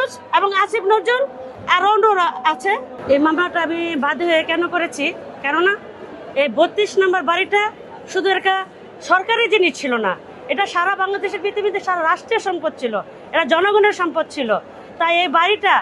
ইনুস এবং আসিফ নজরুল আর অন্যরা আছে। এই মামলাটা আমি বাদী হয়ে কেন করেছি, কেননা এই 32 নম্বর বাড়িটা শুধু একটা সরকারি জিনিস ছিল না, এটা সারা বাংলাদেশের পৃথিবীতে সারা রাষ্ট্রীয় সম্পদ ছিল, এটা জনগণের সম্পদ ছিল। তাই এই বাড়িটা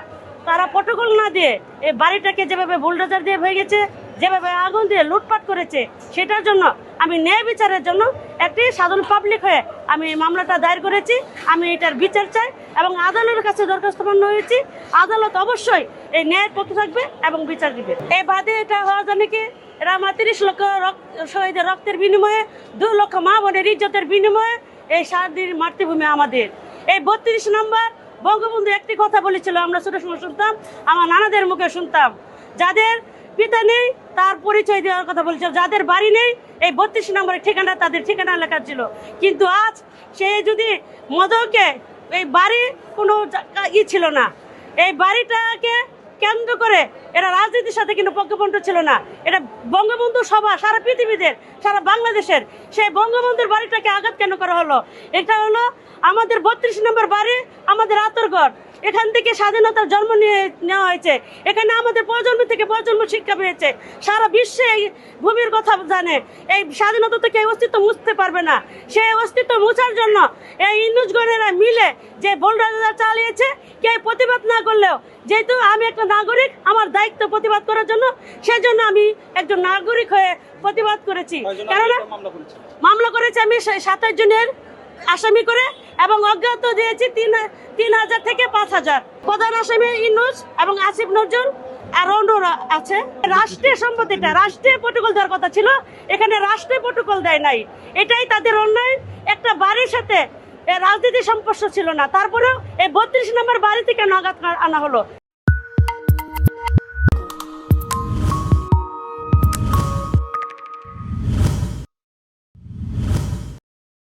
তারা প্রটোকল না দিয়ে এই বাড়িটাকে যেভাবে বুলডোজার দিয়ে ভেঙেছে, যেভাবে আগুন দিয়ে লুটপাট করেছে, সেটার জন্য আমি ন্যায় বিচারের জন্য একটি সাধারণ পাবলিক হয়ে আমি এই মামলাটা দায়ের করেছি। আমি এটার বিচার চাই এবং আদালতের কাছে দরখাস্তপন্ন হয়েছি। আদালত অবশ্যই এই ন্যায়ের পক্ষে থাকবে এবং বিচার দিবে। এই বাদে এটা হওয়া জানে কি, এরা আমার 30 লক্ষ শহীদের রক্তের বিনিময়ে, 2 লক্ষ মা বোনের ইজ্জতের বিনিময়ে এই স্বাধীন মাতৃভূমি আমাদের। এই 32 নম্বর বঙ্গবন্ধু একটি কথা বলেছিল, আমরা ছোট সময় শুনতাম, আমার নানাদের মুখে শুনতাম, যাদের পিতা নেই তার পরিচয় দেওয়ার কথা বলেছিল, যাদের বাড়ি নেই এই 32 নম্বরের ঠিকানা তাদের ঠিকানা লেখা ছিল। কিন্তু আজ সে যদি মদকে এই বাড়ি কোনো ছিল না, এই বাড়িটাকে কেন্দ্র করে এরা রাজনীতির সাথে কিন্তু পক্ষপণ্ড ছিল না। এটা বঙ্গবন্ধু সভা সারা পৃথিবীদের, সারা বাংলাদেশের, সেই বঙ্গবন্ধুর বাড়িটাকে আঘাত কেন করা হলো? এটা হলো আমাদের 32 নম্বর বাড়ি, আমাদের আতরগড়। এখান থেকে স্বাধীনতার জন্ম নেওয়া হয়েছে, এখানে আমাদের প্রজন্ম থেকে প্রজন্ম শিক্ষা পেয়েছে, সারা বিশ্বে এই ভূমির কথা জানে। এই স্বাধীনতা থেকে এই অস্তিত্ব মুছতে পারবে না। সেই অস্তিত্ব মুছার জন্য এই ইনুসগণেরা মিলে যে বুলডোজার চালিয়েছে, কেউ প্রতিবাদ না করলেও, যেহেতু আমি একটা নাগরিক, আমার দায়িত্ব প্রতিবাদ করার জন্য, সেজন্য আমি একজন নাগরিক হয়ে প্রতিবাদ করেছি। কেননা মামলা করেছি আমি 27 জনের আসামি করে এবং অজ্ঞাত দিয়েছি 3000 থেকে 5000। প্রধান আসামি ইনুস এবং আসিফ নজরুল আর অন্যরা আছে। রাষ্ট্রীয় সম্পত্তিটা রাষ্ট্রীয় প্রটোকল দেওয়ার কথা ছিল, এখানে রাষ্ট্রীয় প্রটোকল দেয় নাই, এটাই তাদের অন্যায়। একটা বাড়ির সাথে রাজনীতির সম্পর্ক ছিল না, তারপরেও এই 32 নম্বর বাড়ি থেকে আঘাত আনা হলো।